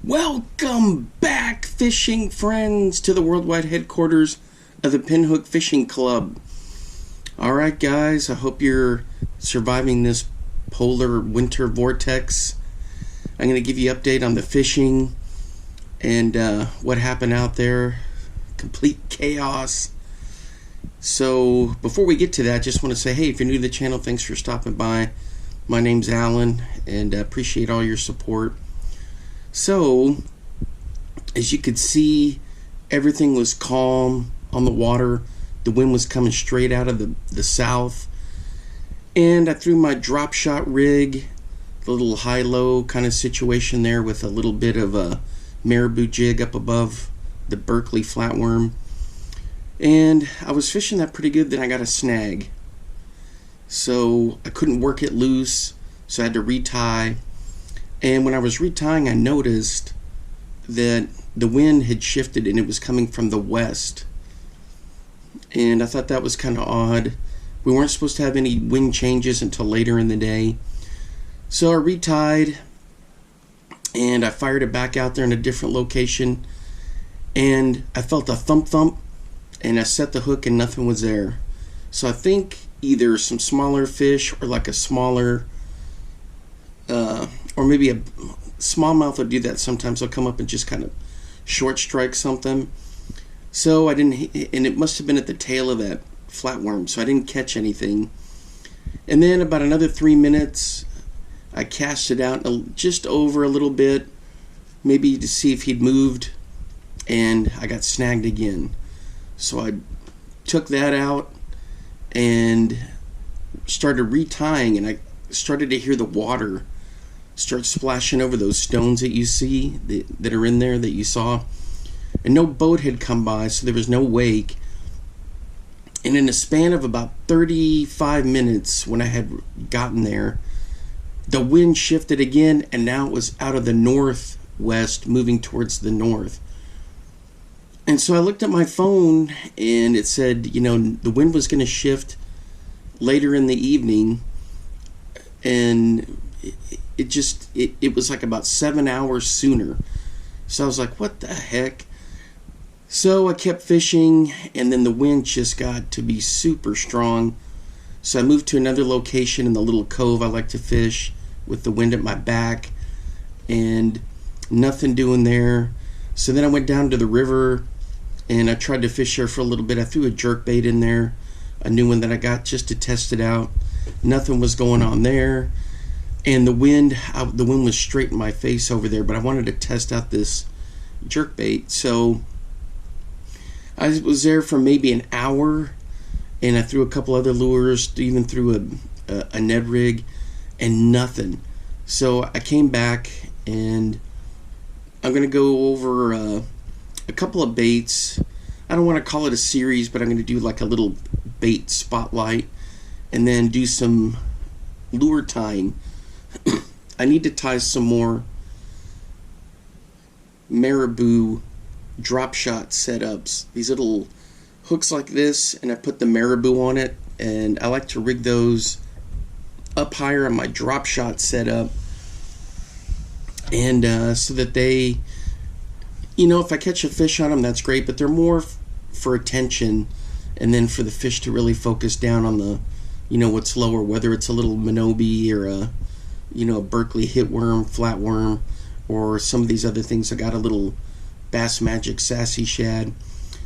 Welcome back, fishing friends, to the worldwide headquarters of the Pinhook Fishing Club. Alright guys, I hope you're surviving this polar winter vortex. I'm going to give you an update on the fishing and what happened out there. Complete chaos. So before we get to that, just want to say, hey, if you're new to the channel, thanks for stopping by. My name's Alan, and I appreciate all your support. So, as you could see, everything was calm on the water. The wind was coming straight out of the south. And I threw my drop shot rig, the little high-low kind of situation there with a little bit of a Marabou jig up above the Berkeley flatworm. And I was fishing that pretty good, then I got a snag. So I couldn't work it loose, so I had to retie. And when I was retying, I noticed that the wind had shifted and it was coming from the west. And I thought that was kind of odd. We weren't supposed to have any wind changes until later in the day. So I retied and I fired it back out there in a different location. And I felt a thump thump and I set the hook and nothing was there. So I think either some smaller fish or like a smaller or maybe a smallmouth will do that sometimes. They'll come up and just kind of short strike something. So I didn't, and it must have been at the tail of that flatworm, so I didn't catch anything. And then about another 3 minutes, I cast it out just over a little bit, maybe to see if he'd moved, and I got snagged again. So I took that out and started retying, and I started to hear the water start splashing over those stones that you see that are in there that you saw. And no boat had come by, so there was no wake. And in a span of about 35 minutes when I had gotten there, the wind shifted again, and now it was out of the northwest moving towards the north. And so I looked at my phone and it said, you know, the wind was going to shift later in the evening, and it was like about 7 hours sooner. So I was like, what the heck? So I kept fishing, and then the wind just got to be super strong. So I moved to another location in the little cove I like to fish with the wind at my back, and nothing doing there. So then I went down to the river and I tried to fish there for a little bit. I threw a jerkbait in there, a new one that I got just to test it out. Nothing was going on there. And the wind was straight in my face over there, but I wanted to test out this jerkbait. So I was there for maybe an hour, and I threw a couple other lures, even threw a Ned rig, and nothing. So I came back, and I'm going to go over a couple of baits. I don't want to call it a series, but I'm going to do like a little bait spotlight, and then do some lure tying. I need to tie some more Marabou drop shot setups. These little hooks like this, and I put the Marabou on it, and I like to rig those up higher on my drop shot setup, and so that they, you know, if I catch a fish on them, that's great, but they're more for attention, and then for the fish to really focus down on the, you know, what's lower, whether it's a little Minobi or a, you know, a Berkeley hitworm, flatworm, or some of these other things. I got a little Bass Magic Sassy Shad.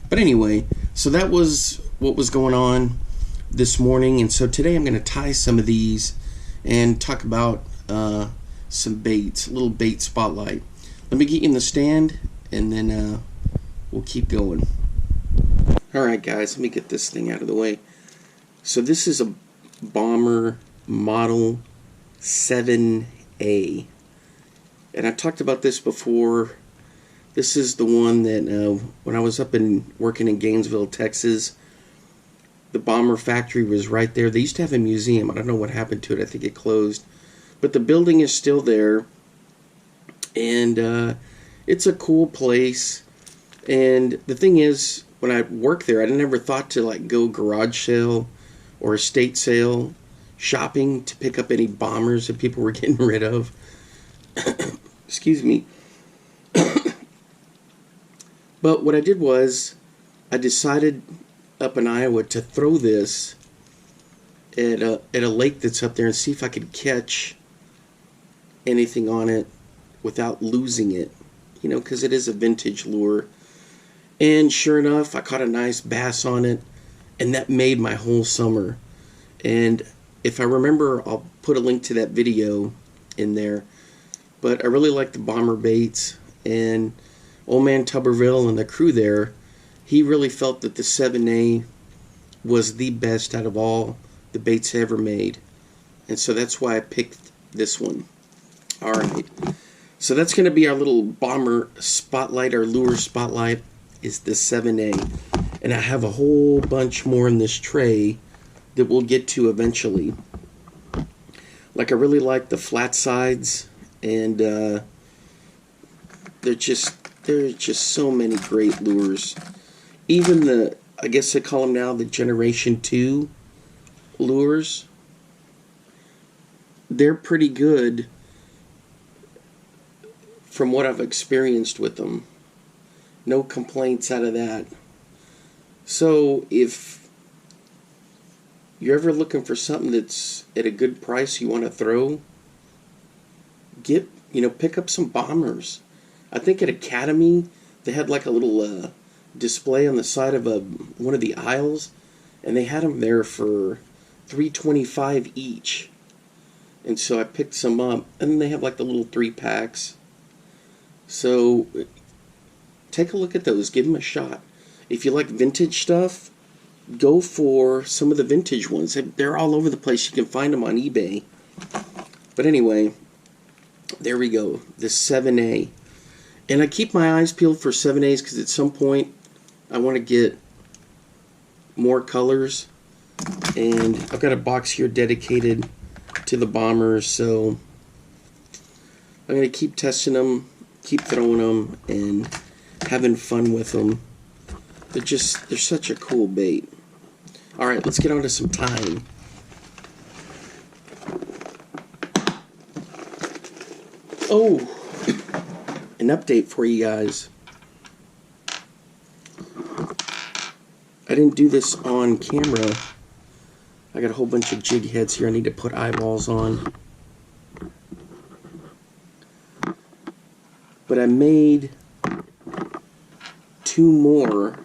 But anyway, so that was what was going on this morning, and so today I'm going to tie some of these and talk about some baits, a little bait spotlight. Let me get you in the stand, and then we'll keep going. Alright guys, let me get this thing out of the way. So this is a Bomber Model 7A, and I've talked about this before. This is the one that when I was working in Gainesville, Texas, the Bomber factory was right there. They used to have a museum. I don't know what happened to it. I think it closed, but the building is still there, and it's a cool place. And the thing is, when I worked there, I never thought to like go garage sale or estate sale shopping to pick up any bombers that people were getting rid of. Excuse me. But what I did was I decided up in Iowa to throw this at a lake that's up there and see if I could catch anything on it without losing it, you know, because it is a vintage lure. And sure enough, I caught a nice bass on it, and that made my whole summer. And if I remember, I'll put a link to that video in there. But I really like the bomber baits, and old man Tuberville and the crew there, he really felt that the 7A was the best out of all the baits ever made. And so that's why I picked this one. Alright, so that's going to be our little bomber spotlight, our lure spotlight is the 7A. And I have a whole bunch more in this tray that we'll get to eventually. Like, I really like the flat sides, and there's just so many great lures. Even the, I guess they call them now the Generation 2 lures, they're pretty good from what I've experienced with them. No complaints out of that. So if you're ever looking for something that's at a good price you want to throw, pick up some bombers. I think at Academy they had like a little display on the side of one of the aisles, and they had them there for $3.25 each. And so I picked some up, and they have like the little 3-packs. So take a look at those, give them a shot. If you like vintage stuff, go for some of the vintage ones. They're all over the place. You can find them on eBay. But anyway, there we go, the 7A. And I keep my eyes peeled for 7As because at some point I want to get more colors. And I've got a box here dedicated to the bombers, so I'm going to keep testing them, keep throwing them, and having fun with them. They're such a cool bait. Alright, let's get on to some tying. Oh, an update for you guys. I didn't do this on camera. I got a whole bunch of jig heads here I need to put eyeballs on. But I made 2 more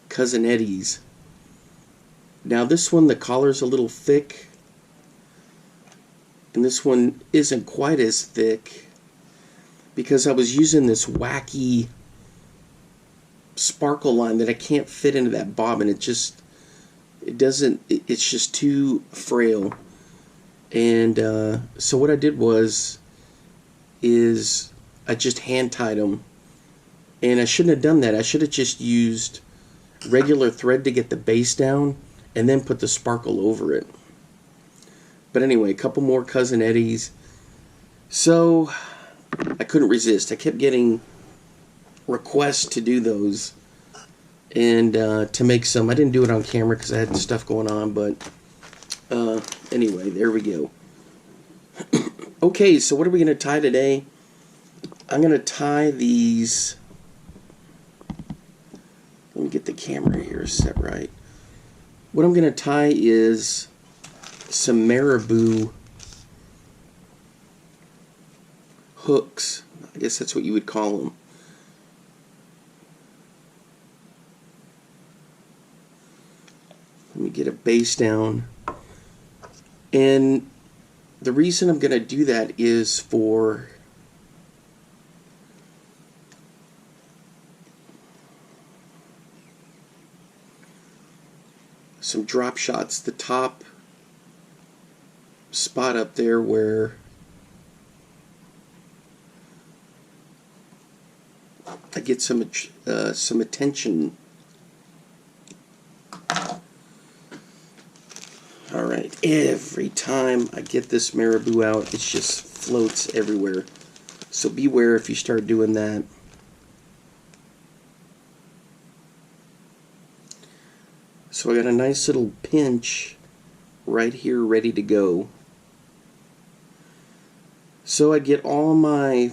Cousin Eddie's. Now this one, the collar's a little thick, and this one isn't quite as thick because I was using this wacky sparkle line that I can't fit into that bobbin. It's just too frail. And so what I did is I just hand tied them, and I shouldn't have done that. I should have just used regular thread to get the base down and then put the sparkle over it. But anyway, a couple more Cousin Eddie's. So I couldn't resist. I kept getting requests to do those and to make some. I didn't do it on camera because I had stuff going on, but anyway, there we go. Okay, so what are we going to tie today? I'm going to tie these. Let me get the camera here set right. What I'm going to tie is some Marabou hooks. I guess that's what you would call them. Let me get a base down. And the reason I'm going to do that is for some drop shots. The top spot up there where I get some attention. Alright, every time I get this Marabou out, it just floats everywhere. So beware if you start doing that. So I got a nice little pinch right here ready to go. So I get all my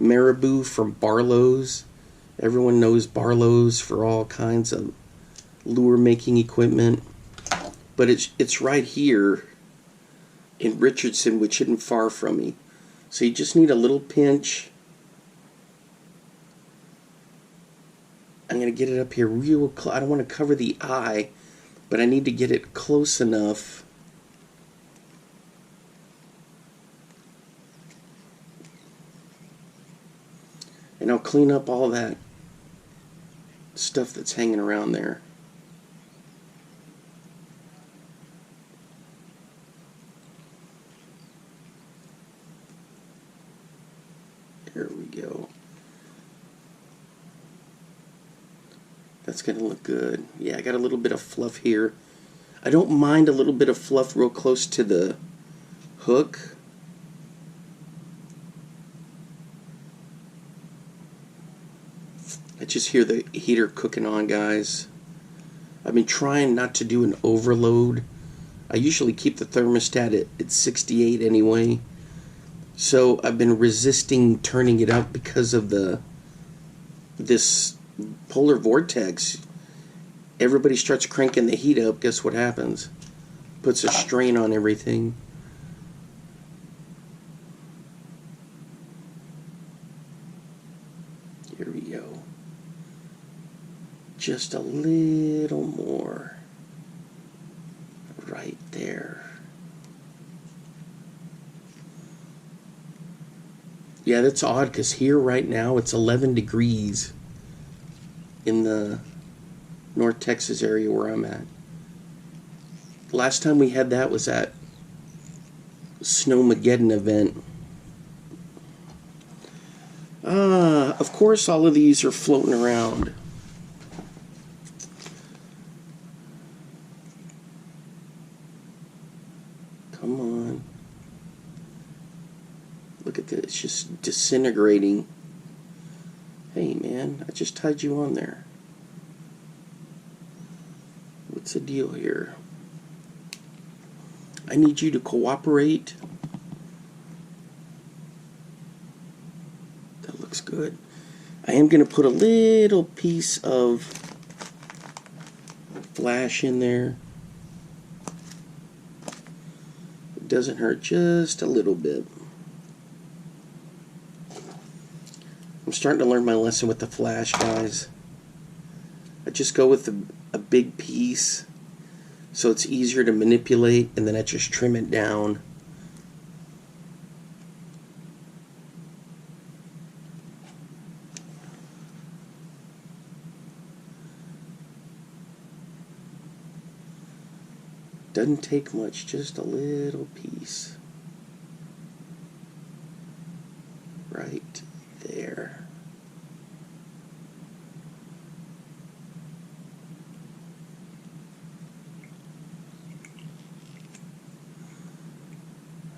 Marabou from Barlow's. Everyone knows Barlow's for all kinds of lure making equipment. But it's right here in Richardson, which isn't far from me. So you just need a little pinch. I'm going to get it up here real close. I don't want to cover the eye, but I need to get it close enough. And I'll clean up all that stuff that's hanging around there. There we go. That's going to look good. Yeah, I got a little bit of fluff here. I don't mind a little bit of fluff real close to the hook. I just hear the heater cooking on, guys. I've been trying not to do an overload. I usually keep the thermostat at 68 anyway. So I've been resisting turning it up because of this polar vortex. Everybody starts cranking the heat up. Guess what happens? Puts a strain on everything. Here we go. Just a little more. Right there. Yeah, that's odd because here right now it's 11 degrees in the North Texas area where I'm at. Last time we had that was at Snowmageddon event. Of course all of these are floating around. Come on. Look at this, it's just disintegrating. Hey man, I just tied you on there. What's the deal here? I need you to cooperate. That looks good. I am going to put a little piece of flash in there. It doesn't hurt, just a little bit. I'm starting to learn my lesson with the flash, guys. I just go with a big piece so it's easier to manipulate, and then I just trim it down. Doesn't take much, just a little piece. Right there.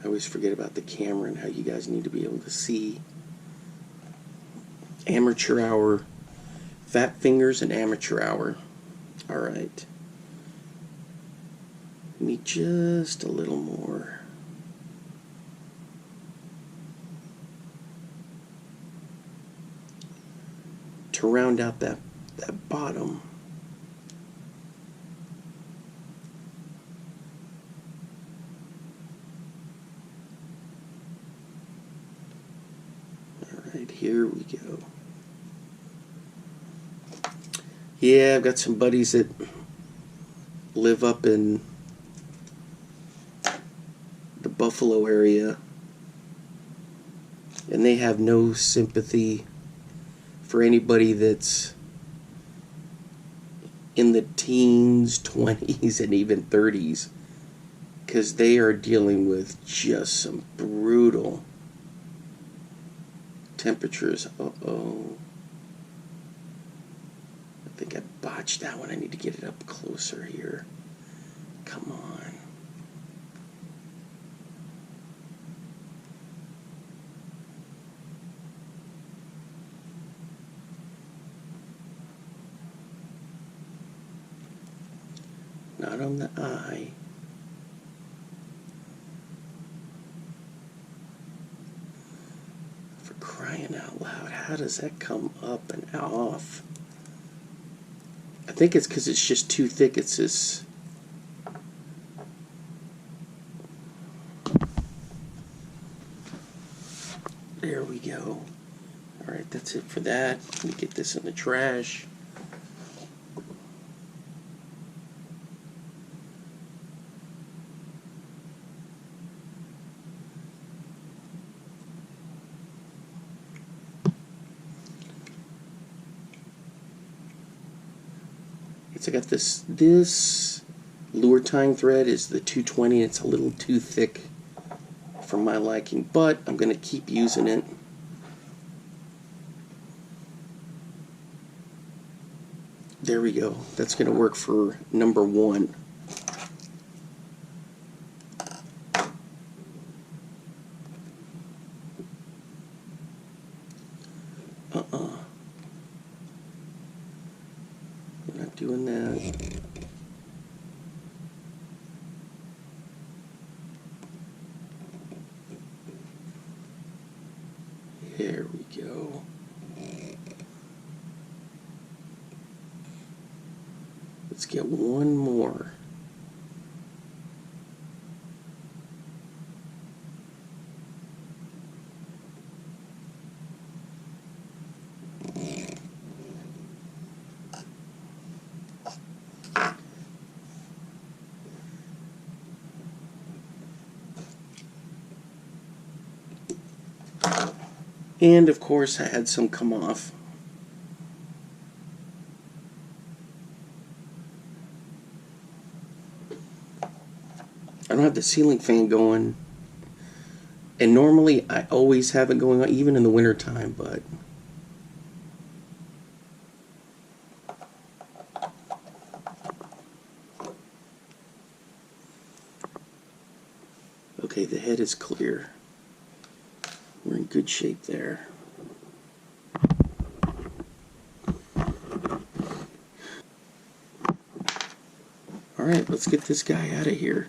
I always forget about the camera and how you guys need to be able to see. Amateur hour. Fat fingers and amateur hour. Alright. Need just a little more. To round out that bottom. Alright, here we go. Yeah, I've got some buddies that live up in the Buffalo area, and they have no sympathy for anybody that's in the teens, 20s, and even 30s, because they are dealing with just some brutal temperatures. Uh-oh. I think I botched that one. I need to get it up closer here. Come on. Not on the eye. For crying out how does that come up and off? I think it's because it's just too thick. It's this. There we go. Alright, that's it for that. Let me get this in the trash. I got this lure tying thread is the 220. It's a little too thick for my liking, but I'm going to keep using it. There we go. That's going to work for number 1. We're not doing that. There we go. Let's get one more. And of course I had some come off. I don't have the ceiling fan going, and normally I always have it going on even in the winter time, but okay, the head is clear. We're in good shape there. Alright, let's get this guy out of here.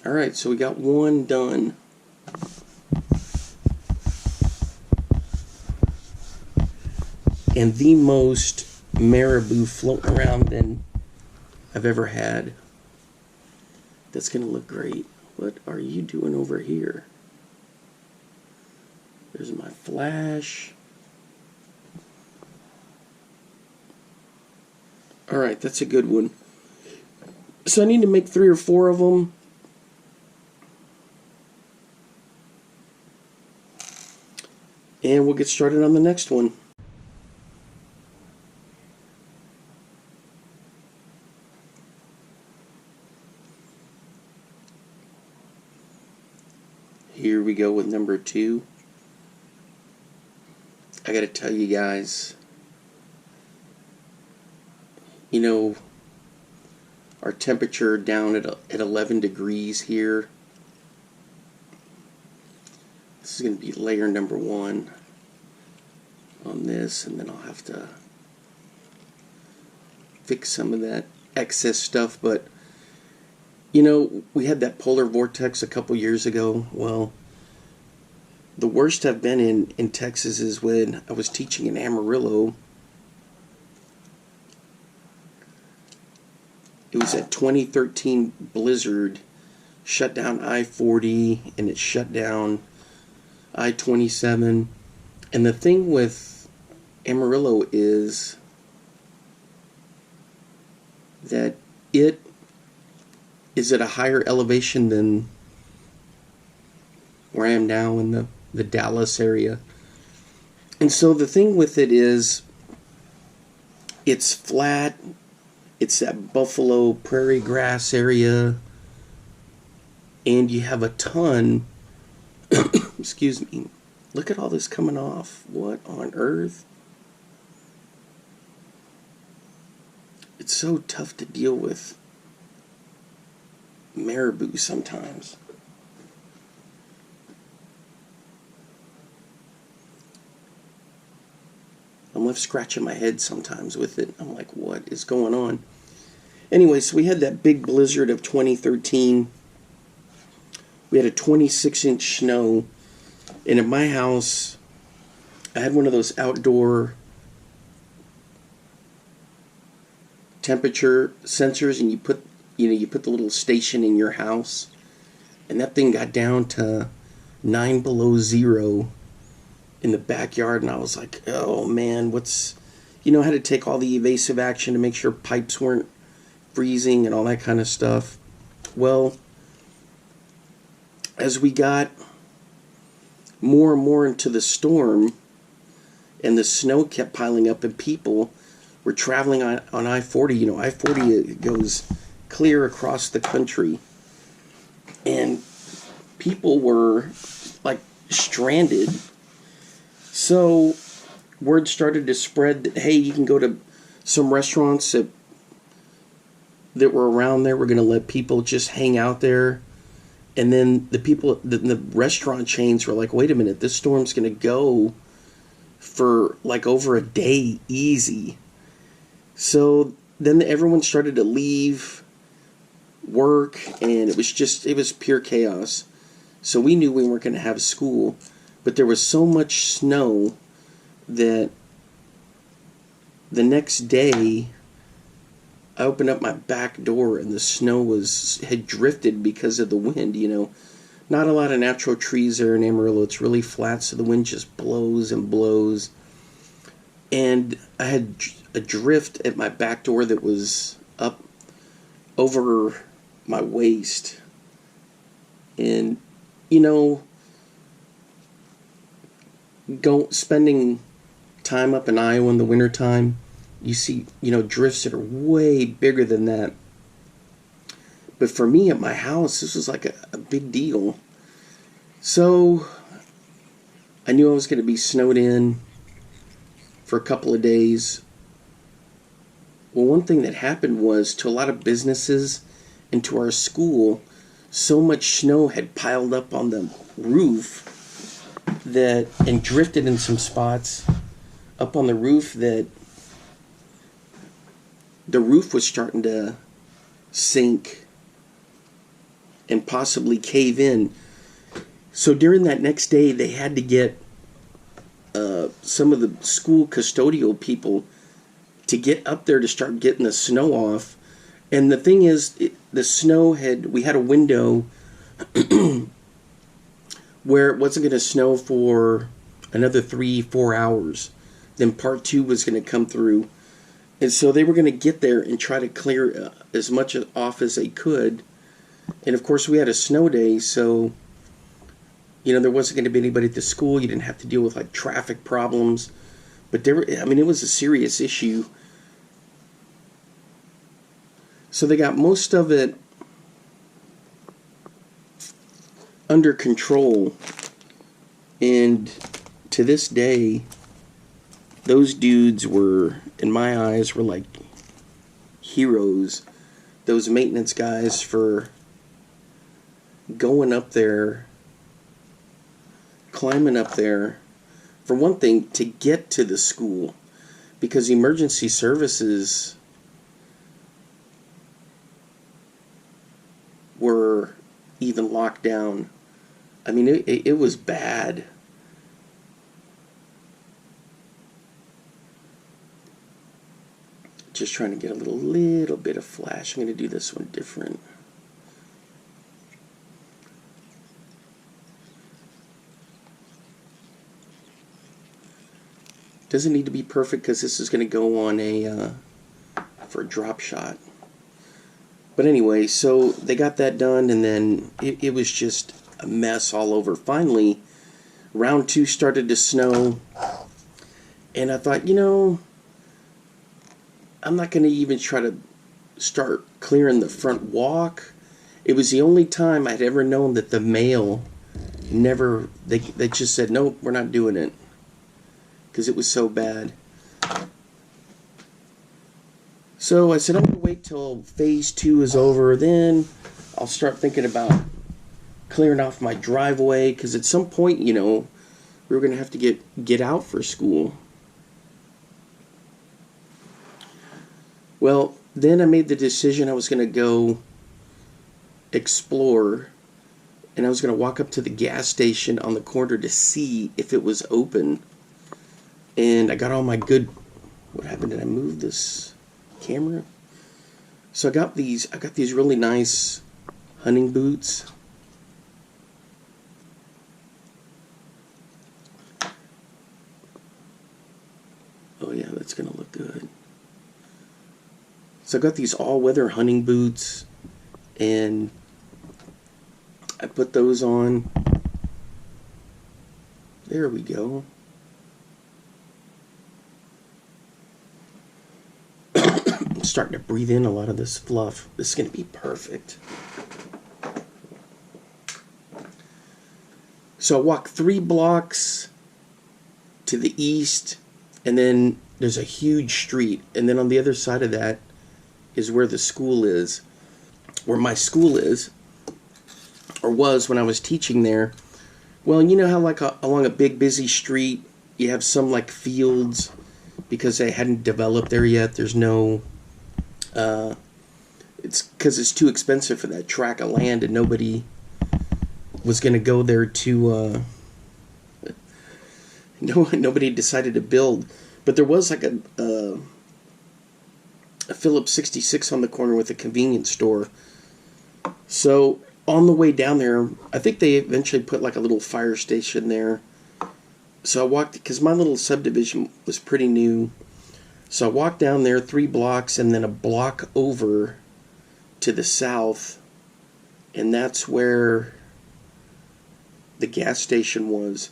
Alright, so we got one done. And the most Marabou floating around than I've ever had. That's going to look great. What are you doing over here? There's my flash. Alright, that's a good one. So I need to make 3 or 4 of them. And we'll get started on the next one. Here we go with number 2. I gotta tell you guys, you know, our temperature down at 11 degrees here. This is going to be layer number 1 on this, and then I'll have to fix some of that excess stuff. But you know, we had that polar vortex a couple years ago. Well, the worst I've been in Texas is when I was teaching in Amarillo. It was that 2013 blizzard, shut down I-40, and it shut down I-27. And the thing with Amarillo is that it is at a higher elevation than where I am now in the Dallas area. And so the thing with it is, it's flat. It's that buffalo prairie grass area, and you have a ton, excuse me, look at all this coming off. What on earth? It's so tough to deal with Marabou sometimes. I'm left scratching my head sometimes with it. I'm like, what is going on? Anyway, so we had that big blizzard of 2013. We had a 26-inch snow. And at my house, I had one of those outdoor temperature sensors, and you put the little station in your house, and that thing got down to 9 below zero in the backyard, and I was like, oh man, I had to take all the evasive action to make sure pipes weren't freezing and all that kind of stuff. Well, as we got more and more into the storm, and the snow kept piling up, and people were traveling on I-40. I-40 goes clear across the country, and people were like stranded. So word started to spread that, hey, you can go to some restaurants that were around there. We're going to let people just hang out there. And then the restaurant chains were like, wait a minute, this storm's going to go for like over a day easy. So then everyone started to leave work, and it was pure chaos. So we knew we weren't going to have school, but there was so much snow that the next day I opened up my back door, and the snow had drifted because of the wind. Not a lot of natural trees there in Amarillo. It's really flat, so the wind just blows and blows. And I had a drift at my back door that was up over my waist. And, spending time up in Iowa in the wintertime, you see, drifts that are way bigger than that. But for me at my house, this was like a big deal. So I knew I was going to be snowed in for a couple of days. Well, one thing that happened was, to a lot of businesses and to our school, so much snow had piled up on the roof and drifted in some spots up on the roof, that the roof was starting to sink and possibly cave in. So during that next day, they had to get some of the school custodial people to get up there to start getting the snow off. And the thing is, we had a window where it wasn't going to snow for another 3-4 hours. Then part 2 was going to come through. And so they were going to get there and try to clear as much off as they could. And of course, we had a snow day, so there wasn't going to be anybody at the school. You didn't have to deal with like traffic problems. But it was a serious issue. So they got most of it under control. And to this day, those dudes were, in my eyes, were like heroes. Those maintenance guys, for going up there, climbing up there, for one thing, to get to the school, because emergency services were even locked down. It was bad. Just trying to get a little bit of flash. I'm going to do this one different. Doesn't need to be perfect, because this is going to go on for a drop shot. But anyway, so they got that done, and then it was just a mess all over. Finally, round 2 started to snow, and I thought, I'm not going to even try to start clearing the front walk. It was the only time I'd ever known that the mail they just said, nope, we're not doing it, because it was so bad. So I said, I'm going to wait till phase 2 is over, then I'll start thinking about clearing off my driveway, because at some point, we were going to have to get out for school. Well, then I made the decision I was going to go explore, and I was going to walk up to the gas station on the corner to see if it was open. And I got all my good... What happened? Did I move this camera? So I got these really nice hunting boots. Oh yeah, that's going to look good. So I got these all-weather hunting boots, and I put those on. There we go. I'm starting to breathe in a lot of this fluff. This is going to be perfect. So I walk 3 blocks to the east, and then there's a huge street, and then on the other side of that is where the school is, where my school is, or was when I was teaching there. Well, you know how like along a big busy street you have some like fields because they hadn't developed there yet. There's no it's because it's too expensive for that tract of land, and nobody was going to go there to nobody decided to build. But there was like a Phillips 66 on the corner with a convenience store. So on the way down there, I think they eventually put like a little fire station there. So I walked, because my little subdivision was pretty new. So I walked down there 3 blocks, and then a block over to the south, and that's where the gas station was.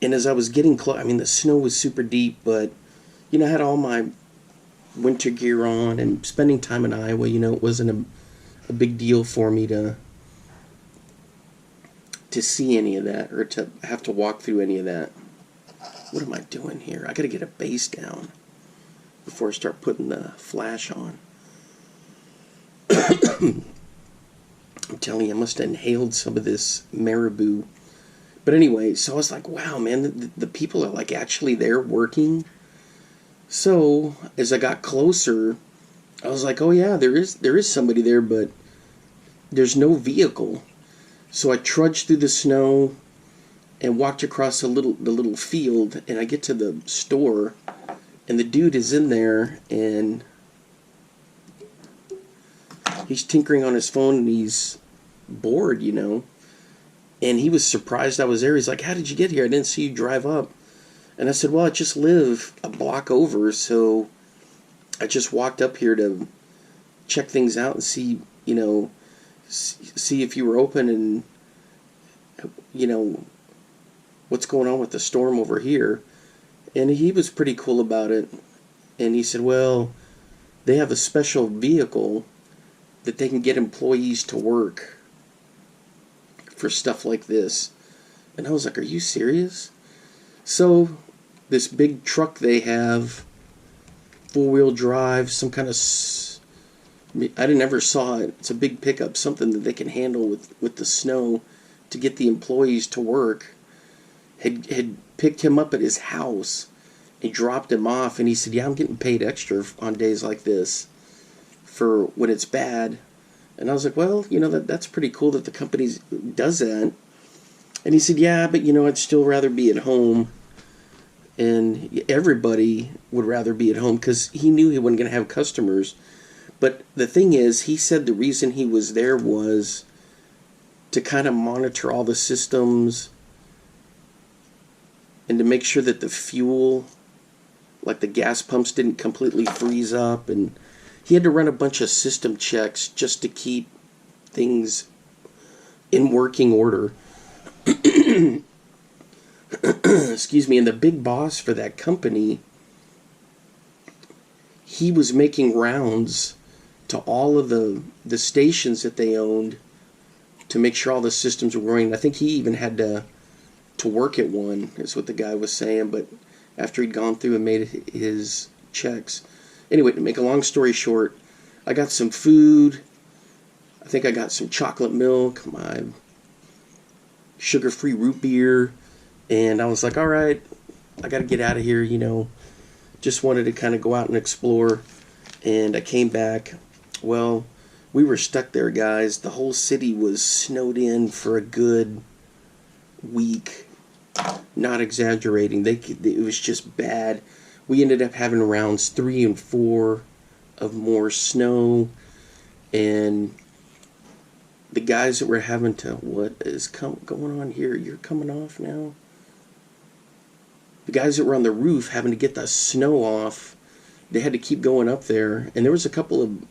And as I was getting close, I mean, the snow was super deep, but, you know, I had all my winter gear on, and spending time in Iowa, you know, it wasn't a big deal for me to see any of that, or to have to walk through any of that. What am I doing here? I gotta get a base down before I start putting the flash on. I'm telling you, I must have inhaled some of this Marabou. But anyway, so I was like, wow, man, the people are like actually there working. So as I got closer, I was like, oh yeah, there is somebody there, but there's no vehicle. So I trudged through the snow and walked across the little field, and I get to the store, and the dude is in there, and he's tinkering on his phone, and he's bored, you know. And he was surprised I was there. He's like, how did you get here? I didn't see you drive up. And I said, well, I just live a block over, so I just walked up here to check things out and see, you know, see if you were open, and, you know, what's going on with the storm over here. And he was pretty cool about it. And he said, well, they have a special vehicle that they can get employees to work for stuff like this. And I was like, are you serious? So this big truck they have, 4-wheel drive, some kind of, I never saw it. It's a big pickup, something that they can handle with the snow to get the employees to work. Had picked him up at his house and dropped him off, and he said, yeah, I'm getting paid extra on days like this for when it's bad. And I was like, well, you know, that's pretty cool that the company does that. And he said, yeah, but, you know, I'd still rather be at home. And everybody would rather be at home because he knew he wasn't going to have customers. But the thing is, he said the reason he was there was to kind of monitor all the systems and to make sure that the fuel, like the gas pumps, didn't completely freeze up. And he had to run a bunch of system checks just to keep things in working order. Excuse me. And the big boss for that company, he was making rounds to all of the stations that they owned to make sure all the systems were running. I think he even had to work at one, is what the guy was saying, but after he'd gone through and made his checks. Anyway, to make a long story short, I got some food. I think I got some chocolate milk, my sugar-free root beer, and I was like, all right, I got to get out of here, you know. Just wanted to kind of go out and explore. And I came back. Well, we were stuck there, guys. The whole city was snowed in for a good week. Not exaggerating. It was just bad. We ended up having rounds 3 and 4 of more snow, and the guys that were having to, what is going on here? You're coming off now. The guys that were on the roof having to get the snow off, they had to keep going up there, and there was a couple of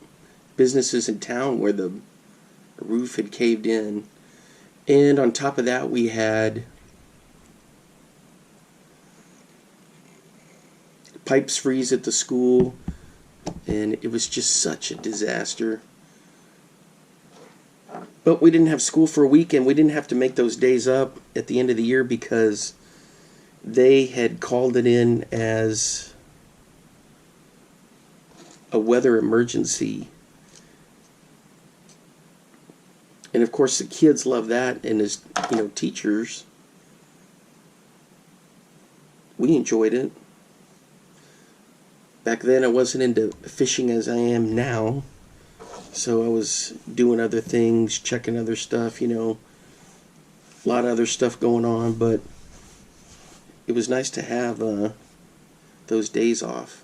businesses in town where the roof had caved in. And on top of that, we had pipes freeze at the school, and it was just such a disaster. But we didn't have school for a week, and we didn't have to make those days up at the end of the year because they had called it in as a weather emergency. And of course the kids love that, and as teachers, we enjoyed it. Back then I wasn't into fishing as I am now, so I was doing other things, checking other stuff, a lot of other stuff going on, but it was nice to have those days off.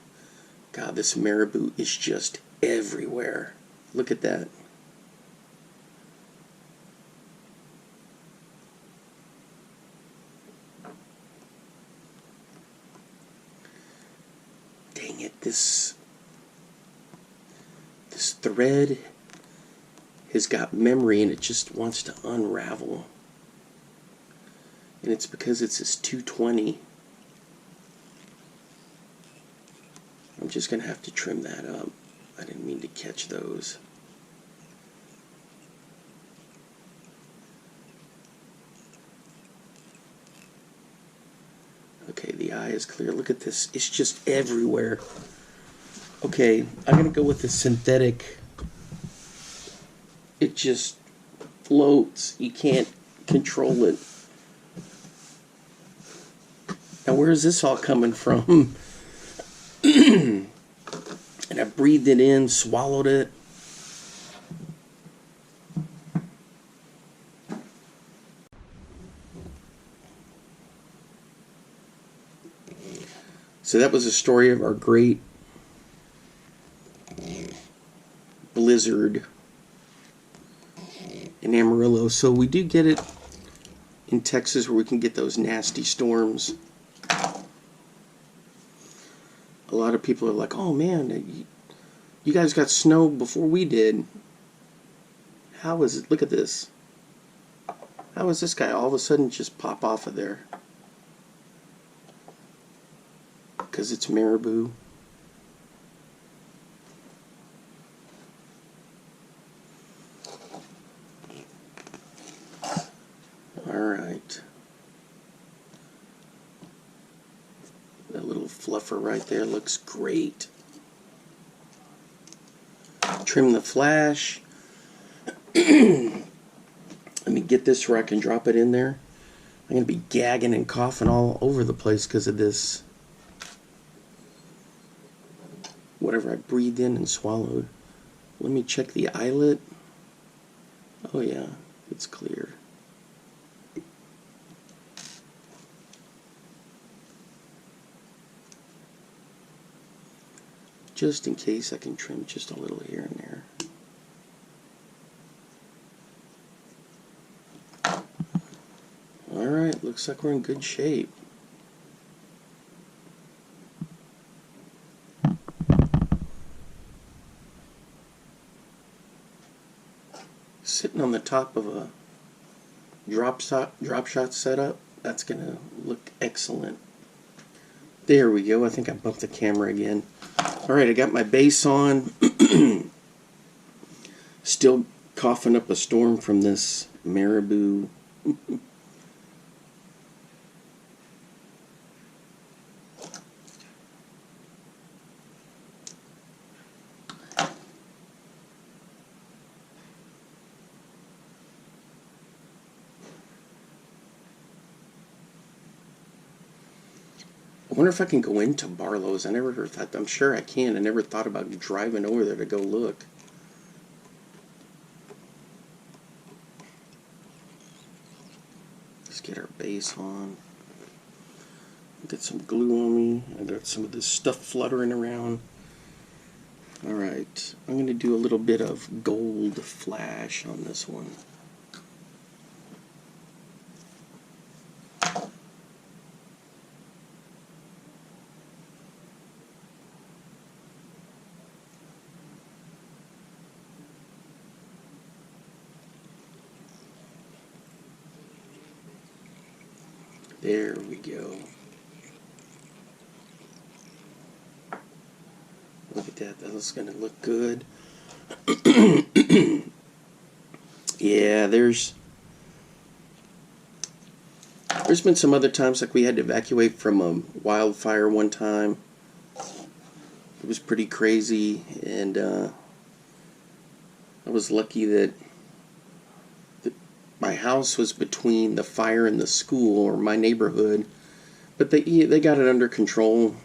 God, this marabou is just everywhere. Look at that. Dang it, this thread has got memory and it just wants to unravel. And it's because it's this 220. I'm just going to have to trim that up. I didn't mean to catch those. Okay, the eye is clear. Look at this. It's just everywhere. Okay, I'm going to go with the synthetic. It just floats. You can't control it. Now, where is this all coming from? And I breathed it in, swallowed it. So that was a story of our great blizzard in Amarillo. So we do get it in Texas where we can get those nasty storms. A lot of people are like, oh man, you guys got snow before we did. How is it? Look at this. How is this guy all of a sudden just pop off of there? Because it's marabou. Alright. That little fluffer right there looks great. Trim the flash. Let me get this where I can drop it in there. I'm going to be gagging and coughing all over the place because of this. Whatever I breathed in and swallowed. Let me check the eyelet. Oh yeah, it's clear. Just in case, I can trim just a little here and there. Alright, looks like we're in good shape. Sitting on the top of a drop shot setup, that's going to look excellent. There we go. I think I bumped the camera again. Alright, I got my base on. Still coughing up a storm from this marabou. wonder if I can go into Barlow's. I never thought. I'm sure I can. I never thought about driving over there to go look. Let's get our base on. Get some glue on me. I got some of this stuff fluttering around. Alright, I'm going to do a little bit of gold flash on this one. There we go. Look at that. That's going to look good. Yeah, there's been some other times, like we had to evacuate from a wildfire one time. It was pretty crazy, and I was lucky that my house was between the fire and the school, or my neighborhood, but they got it under control.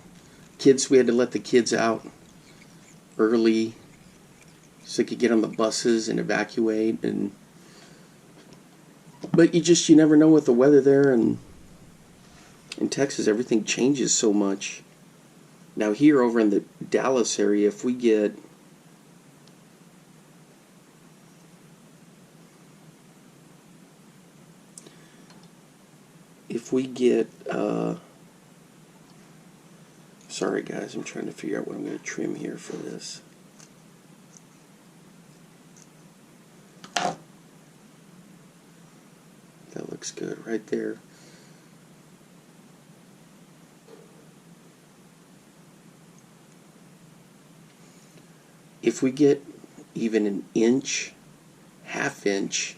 Kids, we had to let the kids out early so they could get on the buses and evacuate. But you never know with the weather there, and in Texas everything changes so much. Now here over in the Dallas area, if we get sorry guys, I'm trying to figure out what I'm going to trim here for this. That looks good right there. If we get even an inch, half inch,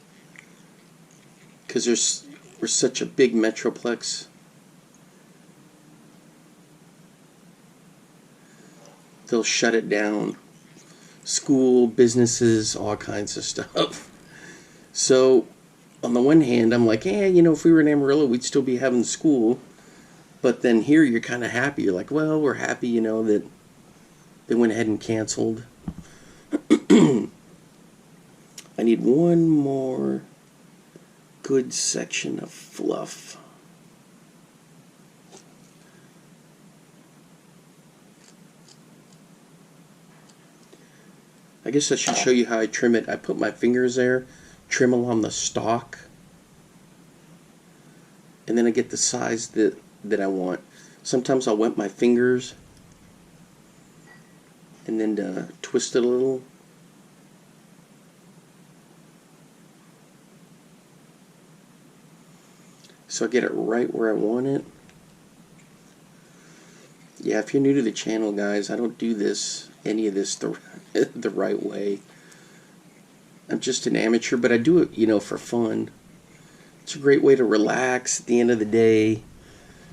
because we're such a big metroplex, they'll shut it down. School, businesses, all kinds of stuff. So on the one hand, I'm like, if we were in Amarillo, we'd still be having school. But then here, you're kind of happy. You're like, well, we're happy, that they went ahead and canceled. I need one more good section of fluff. I guess I should show you how I trim it. I put my fingers there, trim along the stalk, and then I get the size that I want. Sometimes I'll wet my fingers and then twist it a little. So I get it right where I want it. Yeah, if you're new to the channel, guys, I don't do any of this the right way. I'm just an amateur, but I do it, for fun. It's a great way to relax at the end of the day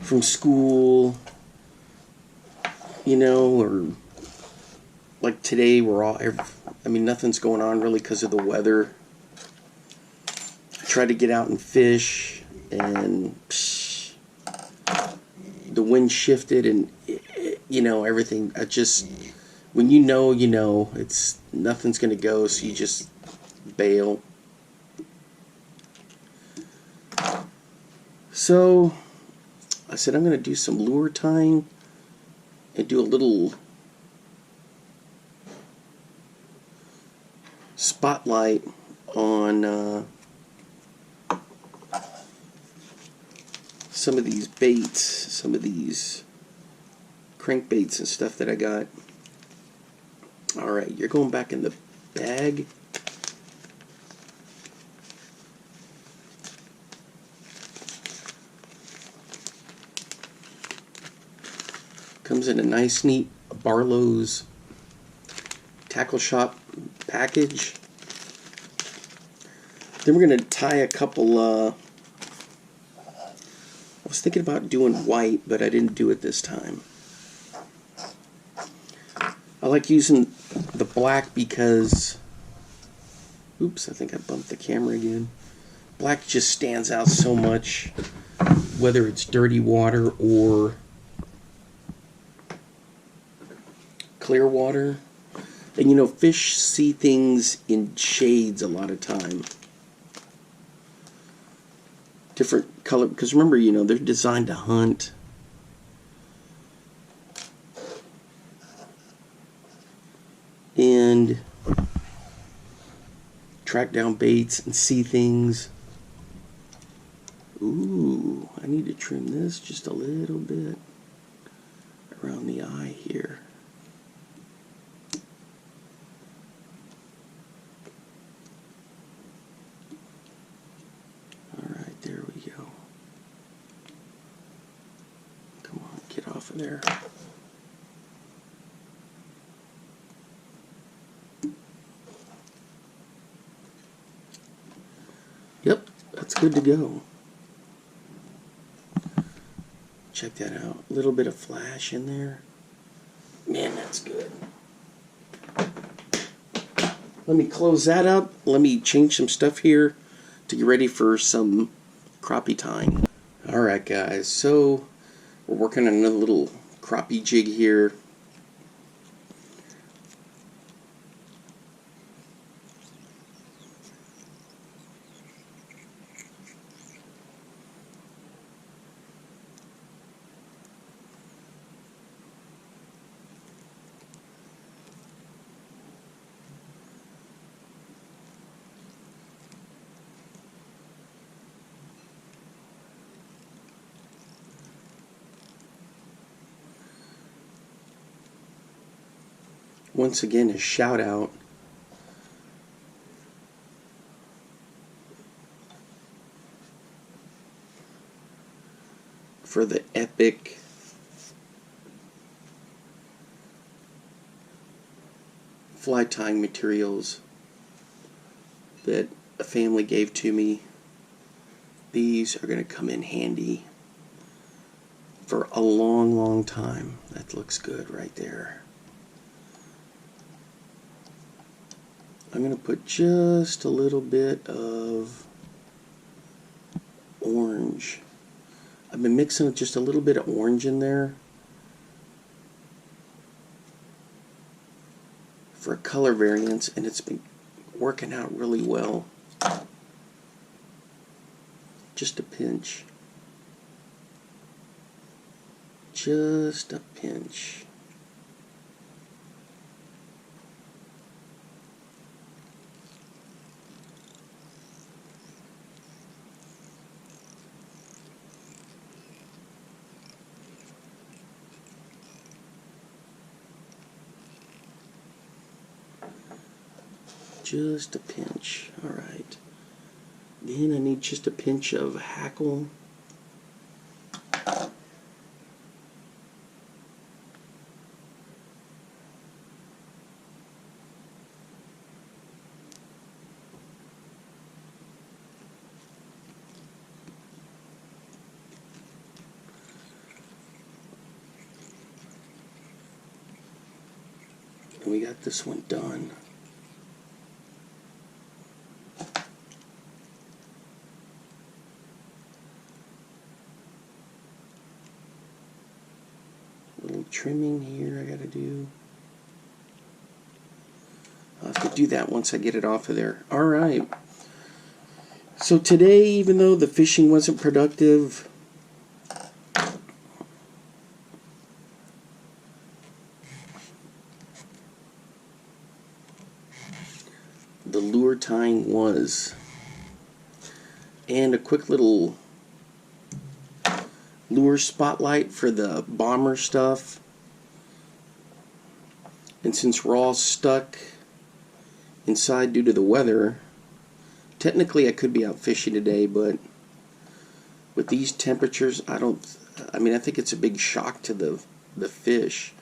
from school, or like today nothing's going on really because of the weather. I try to get out and fish, and the wind shifted, and everything. When it's nothing's gonna go, so you just bail. So I said I'm gonna do some lure tying and do a little spotlight on some of these baits, some of these crankbaits and stuff that I got. Alright, you're going back in the bag. Comes in a nice, neat Barlow's tackle shop package. Then we're going to tie a couple, I was thinking about doing white, but I didn't do it this time. I like using the black because, oops, I think I bumped the camera again. Black just stands out so much, whether it's dirty water or clear water. And you know, fish see things in shades a lot of time. Different color, because remember, you know, they're designed to hunt. And track down baits and see things. Ooh, I need to trim this just a little bit around the eye here. Alright, there we go. Come on, get off of there. Yep, that's good to go. Check that out. A little bit of flash in there. Man, that's good. Let me close that up. Let me change some stuff here to get ready for some crappie tying. Alright guys, so we're working on another little crappie jig here. Once again, a shout out for the epic fly tying materials that a family gave to me. These are going to come in handy for a long, long time. That looks good right there. I'm going to put just a little bit of orange. I've been mixing just a little bit of orange in there for a color variance, and it's been working out really well. Just a pinch. Just a pinch. Just a pinch. Alright. Then I need just a pinch of hackle. And we got this one done. Little trimming here I gotta do. I'll have to do that once I get it off of there. Alright. So today, even though the fishing wasn't productive, the lure tying was. And a quick little lure spotlight for the bomber stuff. And since we're all stuck inside due to the weather, technically I could be out fishing today, but with these temperatures, I think it's a big shock to the fish,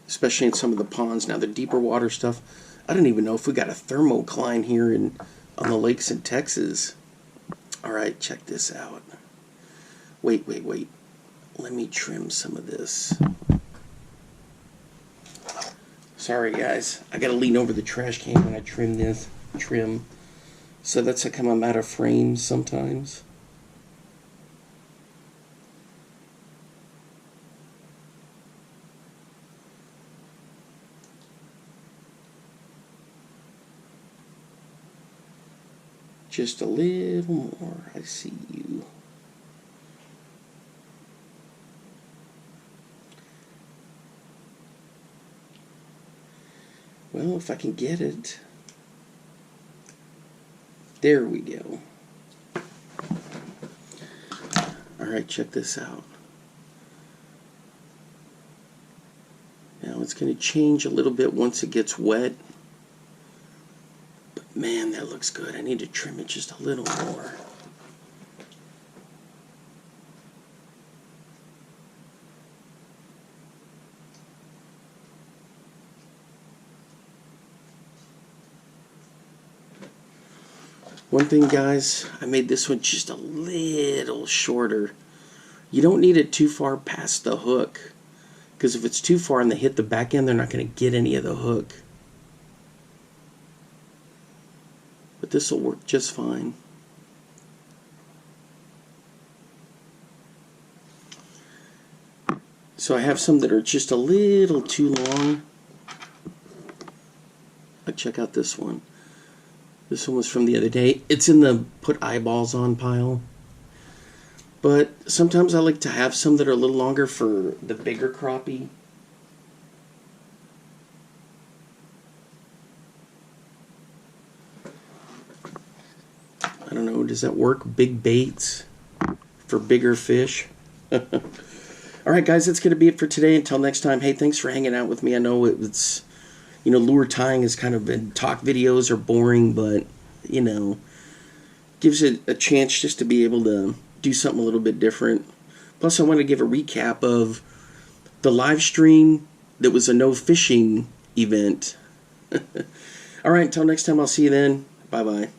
especially in some of the ponds. Now the deeper water stuff, I don't even know if we got a thermocline here on the lakes in Texas. Alright, check this out. Wait. Let me trim some of this. Sorry guys, I gotta lean over the trash can when I trim this. So that's how come I'm out of frame sometimes. Just a little more. I see you. Well, if I can get it. There we go. Alright, check this out. Now it's going to change a little bit once it gets wet. But man, that looks good. I need to trim it just a little more. One thing, guys, I made this one just a little shorter. You don't need it too far past the hook, because if it's too far and they hit the back end, they're not going to get any of the hook. But this will work just fine. So I have some that are just a little too long. Check out this one. This one was from the other day. It's in the put eyeballs on pile. But sometimes I like to have some that are a little longer for the bigger crappie. I don't know, does that work? Big baits for bigger fish. Alright guys, that's going to be it for today. Until next time, hey, thanks for hanging out with me. I know it's, you know, lure tying has kind of been, talk videos are boring, but, you know, gives it a chance just to be able to do something a little bit different. Plus, I want to give a recap of the live stream that was a no fishing event. Alright, until next time, I'll see you then. Bye-bye.